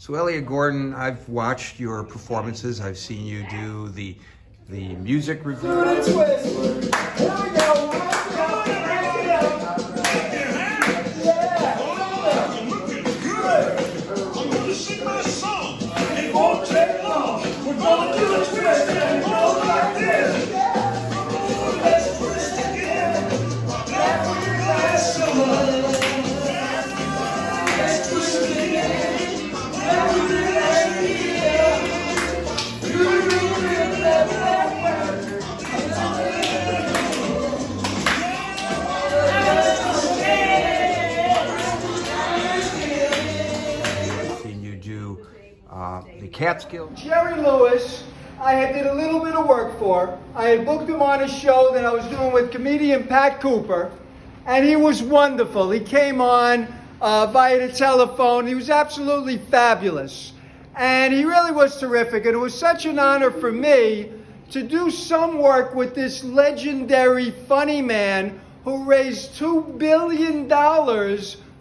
So Elliott Gordon, I've watched your performances. I've seen you do the music review. The Catskills. Jerry Lewis, I had did a little bit of work for. I had booked him on a show that I was doing with comedian Pat Cooper, and he was wonderful. He came on via the telephone. He was absolutely fabulous, and he really was terrific. And it was such an honor for me to do some work with this legendary funny man who raised $2 billion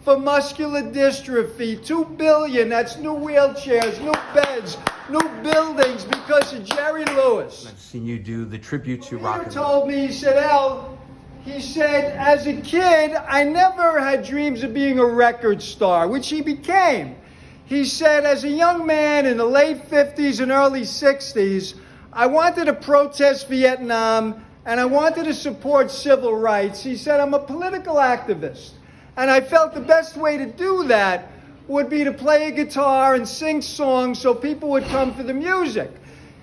for muscular dystrophy. $2 billion, that's new wheelchairs, new beds, new buildings because of Jerry Lewis. I've seen you do the tribute to rock and Peter roll. told me, he said, Al, he said, as a kid, I never had dreams of being a record star, which he became. He said, as a young man in the late 50s and early 60s, I wanted to protest Vietnam and I wanted to support civil rights. He said, I'm a political activist. And I felt the best way to do that would be to play a guitar and sing songs so people would come for the music.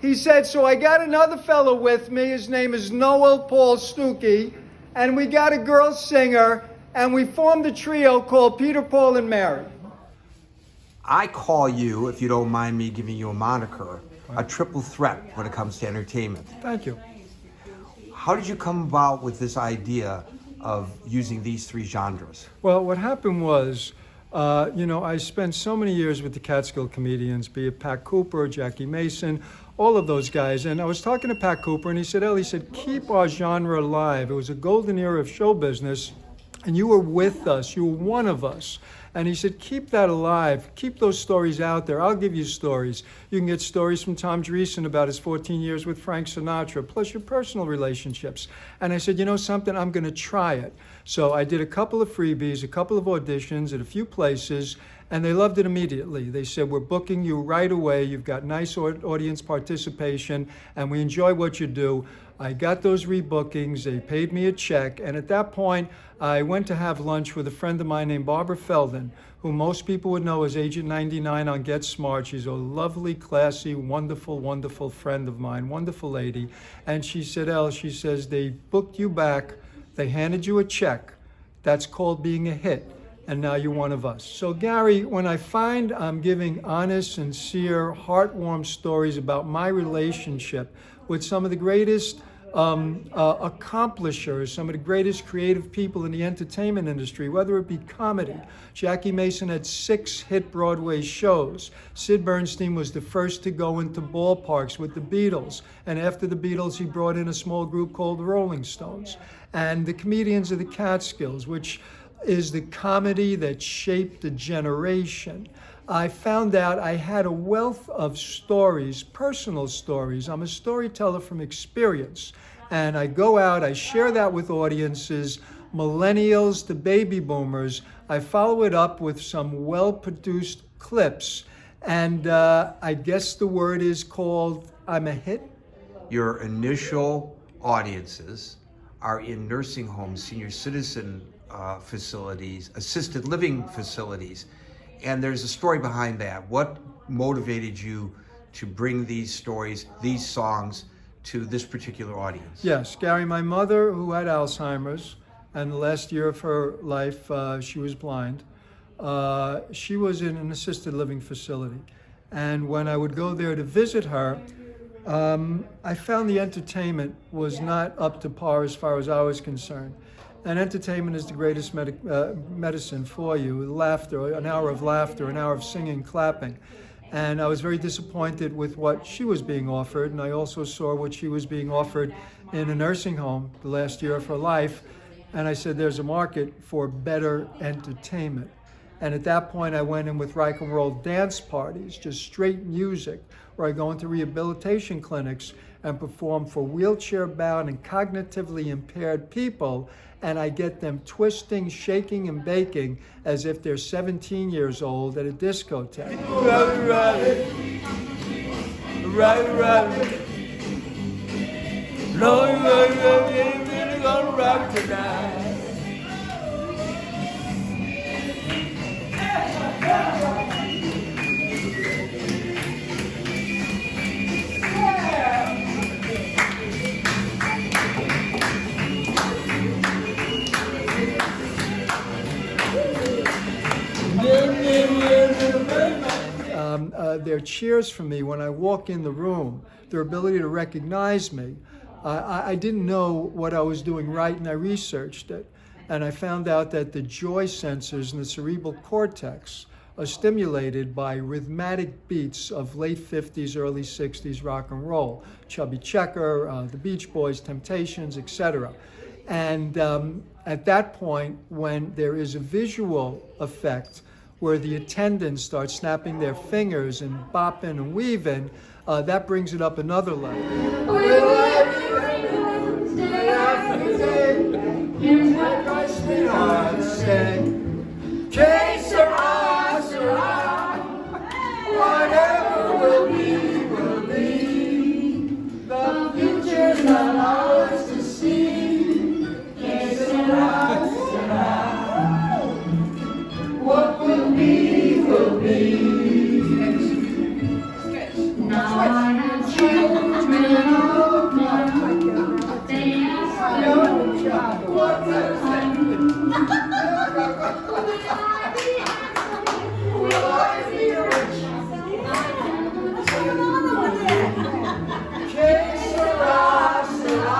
He said, so I got another fellow with me. His name is Noel Paul Stuckey. And we got a girl singer. And we formed a trio called Peter, Paul, and Mary. I call you, if you don't mind me giving you a moniker, a triple threat when it comes to entertainment. Thank you. How did you come about with this idea of using these three genres? Well, what happened was, I spent so many years with the Catskill comedians, be it Pat Cooper, Jackie Mason, all of those guys. And I was talking to Pat Cooper, and he said, keep our genre alive. It was a golden era of show business, and you were with us. You were one of us. And he said, keep that alive. Keep those stories out there. I'll give you stories. You can get stories from Tom Dreesen about his 14 years with Frank Sinatra, plus your personal relationships. And I said, you know something? I'm going to try it. So I did a couple of freebies, a couple of auditions at a few places, and they loved it immediately. They said, we're booking you right away. You've got nice audience participation, and we enjoy what you do. I got those rebookings. They paid me a check. And at that point, I went to have lunch with a friend of mine named Barbara Feldon, who most people would know as Agent 99 on Get Smart. She's a lovely, classy, wonderful, wonderful friend of mine, wonderful lady. And she said, Elle, she says, they booked you back. They handed you a check. That's called being a hit. And now you're one of us. So Gary, when I find I'm giving honest, sincere, heartwarming stories about my relationship with some of the greatest accomplishers, some of the greatest creative people in the entertainment industry, whether it be comedy. Jackie Mason had 6 hit Broadway shows. Sid Bernstein was the first to go into ballparks with the Beatles. And after the Beatles, he brought in a small group called the Rolling Stones. And the comedians of the Catskills, which is the comedy that shaped a generation. I found out I had a wealth of stories, personal stories. I'm a storyteller from experience. And I go out, I share that with audiences, millennials to baby boomers. I follow it up with some well-produced clips. And I guess the word is called I'm a hit. Your initial audiences are in nursing homes, senior citizen facilities, assisted living facilities. And there's a story behind that. What motivated you to bring these stories, these songs, to this particular audience? Yes, Gary, my mother, who had Alzheimer's, and the last year of her life, she was blind. She was in an assisted living facility. And when I would go there to visit her, I found the entertainment was not up to par as far as I was concerned. And entertainment is the greatest medicine for you. Laughter, an hour of laughter, an hour of singing, clapping. And I was very disappointed with what she was being offered. And I also saw what she was being offered in a nursing home the last year of her life. And I said, there's a market for better entertainment. And at that point, I went in with rock and roll dance parties, just straight music, where I go into rehabilitation clinics and perform for wheelchair-bound and cognitively impaired people, and I get them twisting, shaking, and baking as if they're 17 years old at a discotheque. Rock tonight. Their cheers for me when I walk in the room, their ability to recognize me. I didn't know what I was doing right, and I researched it. And I found out that the joy sensors in the cerebral cortex are stimulated by rhythmic beats of late 50s, early 60s rock and roll. Chubby Checker, the Beach Boys, Temptations, etc. And at that point, when there is a visual effect where the attendants start snapping their fingers and bopping and weaving, that brings it up another level. Here's what my sweetheart said. Que sera, sera. Whatever will be, will be. The future's not ours to see. Que sera, sera. What will be, will be. Now I have children of mine. They ask me what will I be rich? Que sera, sera.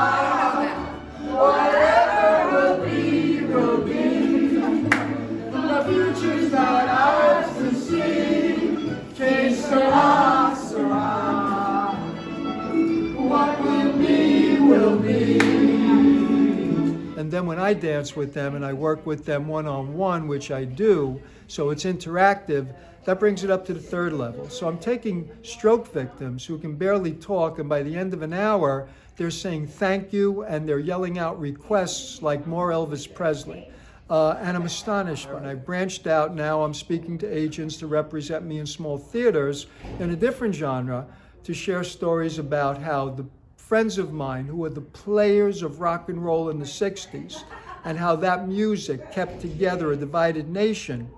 Whatever will be, will be. The future's not ours to see. Que sera, sera. What will be, will be. And then when I dance with them and I work with them one-on-one, which I do, so it's interactive, that brings it up to the third level. So I'm taking stroke victims who can barely talk, and by the end of an hour, they're saying thank you, and they're yelling out requests like more Elvis Presley. And I'm astonished. When I branched out, now I'm speaking to agents to represent me in small theaters in a different genre to share stories about how the friends of mine who were the players of rock and roll in the 60s and how that music kept together a divided nation,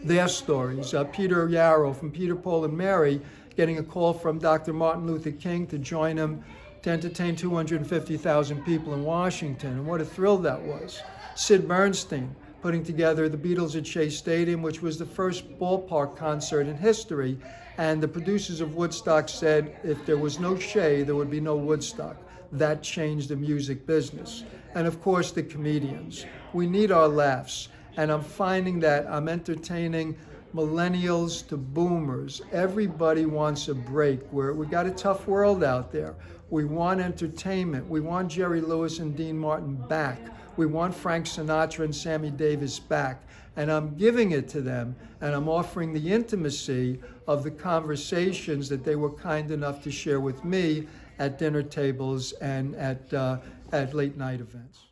their stories. Peter Yarrow from Peter, Paul, and Mary getting a call from Dr. Martin Luther King to join him to entertain 250,000 people in Washington, and what a thrill that was. Sid Bernstein putting together the Beatles at Shea Stadium, which was the first ballpark concert in history. And the producers of Woodstock said if there was no Shea, there would be no Woodstock. That changed the music business. And of course, the comedians. We need our laughs. And I'm finding that I'm entertaining millennials to boomers. Everybody wants a break. We got a tough world out there. We want entertainment. We want Jerry Lewis and Dean Martin back. We want Frank Sinatra and Sammy Davis back. And I'm giving it to them, and I'm offering the intimacy of the conversations that they were kind enough to share with me at dinner tables and at late night events.